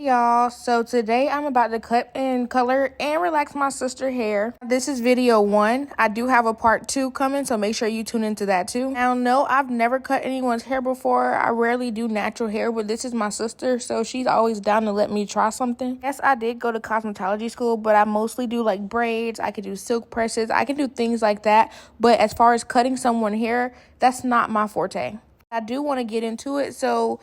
y'all, so today I'm about to cut and color and relax my sister hair. This is video 1. I do have a part 2 coming, so make sure you tune into that too. Now, no, I've never cut anyone's hair before. I rarely do natural hair, but this is my sister, so she's always down to let me try something. Yes, I did go to cosmetology school, but I mostly do like braids. I could do silk presses. I can do things like that, but as far as cutting someone's hair, that's not my forte. I do want to get into it, so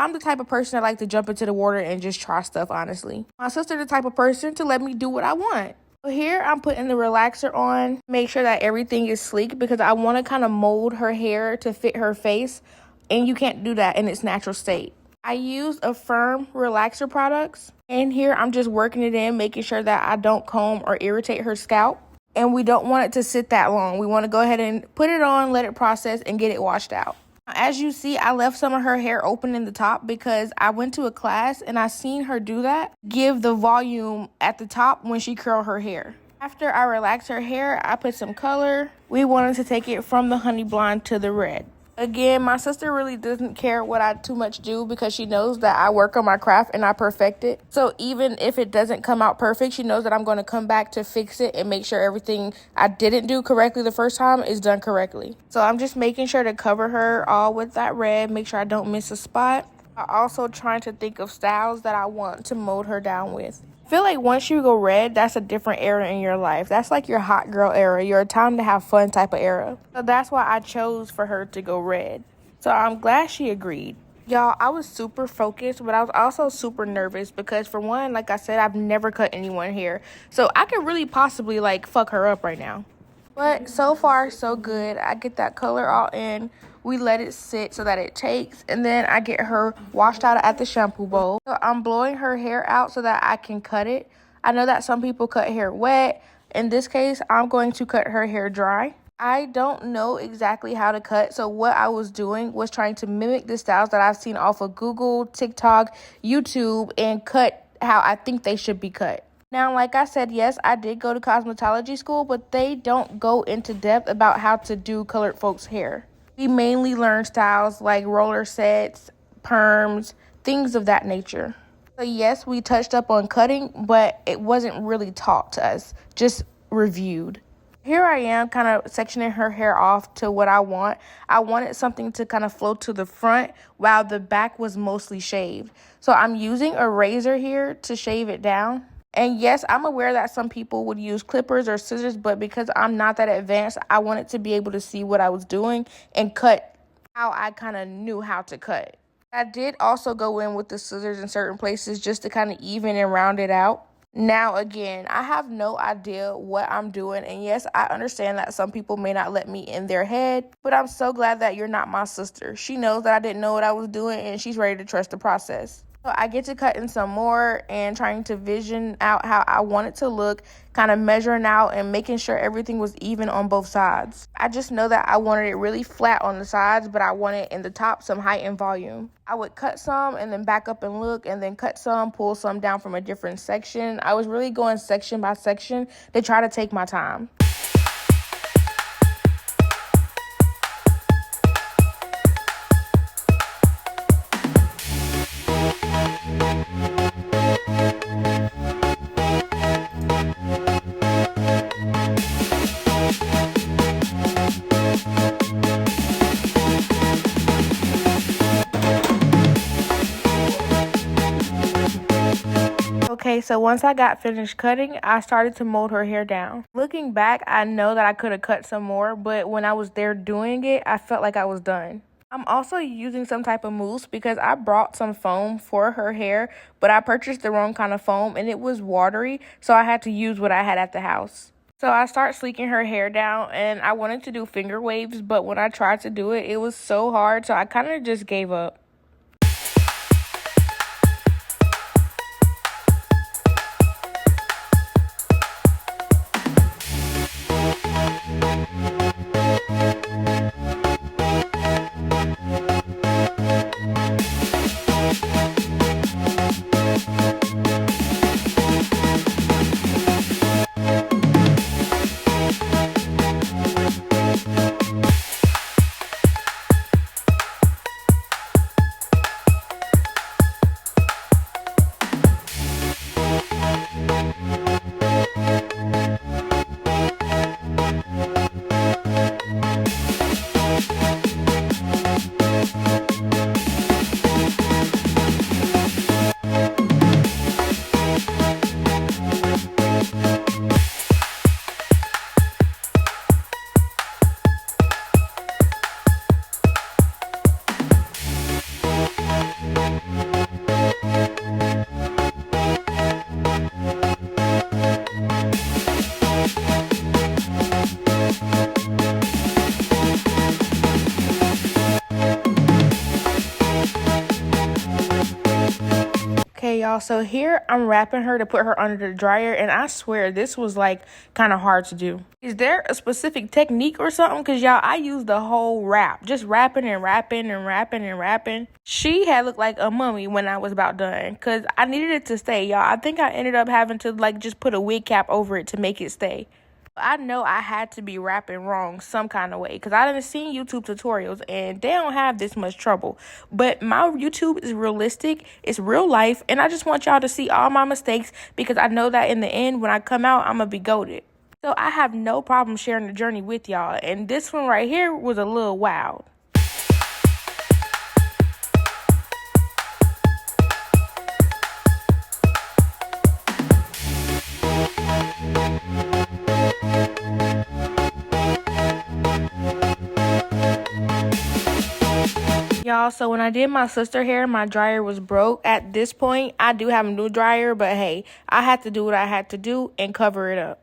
I'm the type of person that like to jump into the water and just try stuff, honestly. My sister the type of person to let me do what I want. So here I'm putting the relaxer on, make sure that everything is sleek because I want to kind of mold her hair to fit her face, and you can't do that in its natural state. I use a Firm relaxer products, and here I'm just working it in, making sure that I don't comb or irritate her scalp. And we don't want it to sit that long. We want to go ahead and put it on, let it process, and get it washed out. As you see, I left some of her hair open in the top because I went to a class and I seen her do that, give the volume at the top when she curled her hair. After I relaxed her hair, I put some color. We wanted to take it from the honey blonde to the red. Again, my sister really doesn't care what I too much do because she knows that I work on my craft and I perfect it. So even if it doesn't come out perfect, she knows that I'm going to come back to fix it and make sure everything I didn't do correctly the first time is done correctly. So I'm just making sure to cover her all with that red, make sure I don't miss a spot. I'm also trying to think of styles that I want to mold her down with. I feel like once you go red, that's a different era in your life. That's like your hot girl era, your time to have fun type of era. So that's why I chose for her to go red. So I'm glad she agreed. Y'all, I was super focused, but I was also super nervous because for one, like I said, I've never cut anyone hair. So I could really possibly like fuck her up right now. But so far, so good. I get that color all in. We let it sit so that it takes, and then I get her washed out at the shampoo bowl. So I'm blowing her hair out so that I can cut it. I know that some people cut hair wet. In this case, I'm going to cut her hair dry. I don't know exactly how to cut, so what I was doing was trying to mimic the styles that I've seen off of Google, TikTok, YouTube, and cut how I think they should be cut. Now, like I said, yes, I did go to cosmetology school, but they don't go into depth about how to do colored folks' hair. We mainly learn styles like roller sets, perms, things of that nature. So yes, we touched up on cutting, but it wasn't really taught to us, just reviewed. Here I am kind of sectioning her hair off to what I want. I wanted something to kind of flow to the front while the back was mostly shaved. So I'm using a razor here to shave it down. And yes, I'm aware that some people would use clippers or scissors, but because I'm not that advanced, I wanted to be able to see what I was doing and cut how I kind of knew how to cut. I did also go in with the scissors in certain places just to kind of even and round it out. Now, again, I have no idea what I'm doing. And yes, I understand that some people may not let me in their head, but I'm so glad that you're not my sister. She knows that I didn't know what I was doing and she's ready to trust the process. So I get to cut in some more and trying to vision out how I want it to look, kind of measuring out and making sure everything was even on both sides. I just know that I wanted it really flat on the sides, but I wanted in the top some height and volume. I would cut some and then back up and look and then cut some, pull some down from a different section. I was really going section by section to try to take my time. Okay, so once I got finished cutting, I started to mold her hair down. Looking back, I know that I could have cut some more, but when I was there doing it, I felt like I was done. I'm also using some type of mousse because I brought some foam for her hair, but I purchased the wrong kind of foam and it was watery, so I had to use what I had at the house. So I start sleeking her hair down and I wanted to do finger waves, but when I tried to do it, it was so hard, so I kind of just gave up. Y'all, so here I'm wrapping her to put her under the dryer, and I swear this was like kind of hard to do. Is there a specific technique or something? Because y'all, I used the whole wrap, just wrapping and wrapping and wrapping and wrapping. She had looked like a mummy when I was about done, because I needed it to stay, y'all. I think I ended up having to like just put a wig cap over it to make it stay. I know I had to be wrapping wrong some kind of way, because I didn't see YouTube tutorials and they don't have this much trouble. But my YouTube is realistic, it's real life, and I just want y'all to see all my mistakes, because I know that in the end, when I come out, I'm gonna be goated. So I have no problem sharing the journey with y'all, and this one right here was a little wild. Y'all, so when I did my sister hair, my dryer was broke. At this point, I do have a new dryer, but hey, I had to do what I had to do and cover it up.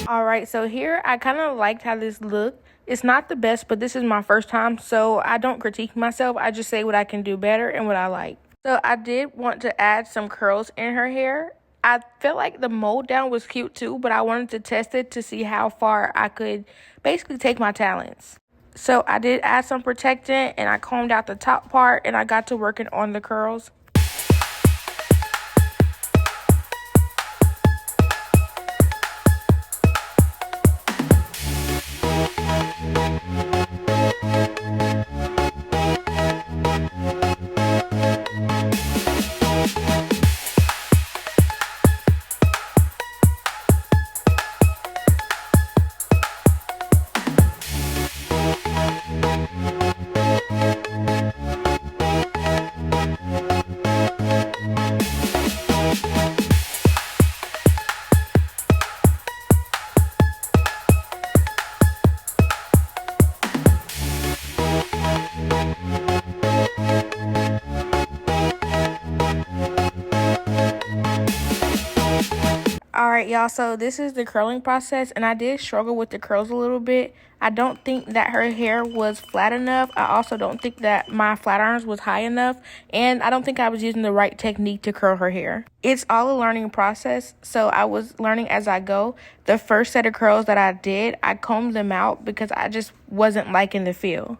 Alright, so here I kind of liked how this looked. It's not the best, but this is my first time, so I don't critique myself. I just say what I can do better and what I like. So I did want to add some curls in her hair. I felt like the mold down was cute too, but I wanted to test it to see how far I could basically take my talents. So I did add some protectant, and I combed out the top part, and I got to working on the curls. Alright, y'all, so this is the curling process, and I did struggle with the curls a little bit. I don't think that her hair was flat enough. I also don't think that my flat irons was high enough, and I don't think I was using the right technique to curl her hair. It's all a learning process, so I was learning as I go. The first set of curls that I did, I combed them out because I just wasn't liking the feel.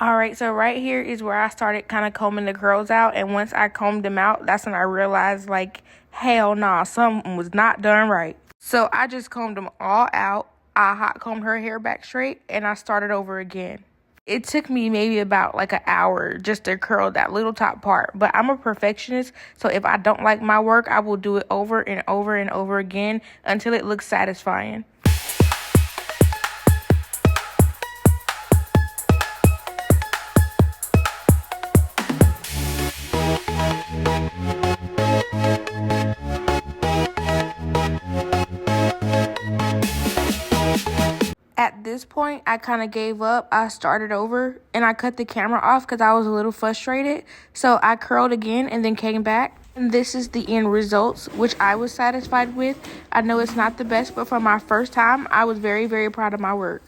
Alright, so right here is where I started kind of combing the curls out, and once I combed them out, that's when I realized, like, hell nah, something was not done right. So I just combed them all out. I hot combed her hair back straight, and I started over again. It took me maybe about like an hour just to curl that little top part, but I'm a perfectionist, so if I don't like my work, I will do it over and over and over again until it looks satisfying. At this point, I kind of gave up. I started over and I cut the camera off because I was a little frustrated. So I curled again and then came back. And this is the end results, which I was satisfied with. I know it's not the best, but for my first time, I was very, very proud of my work.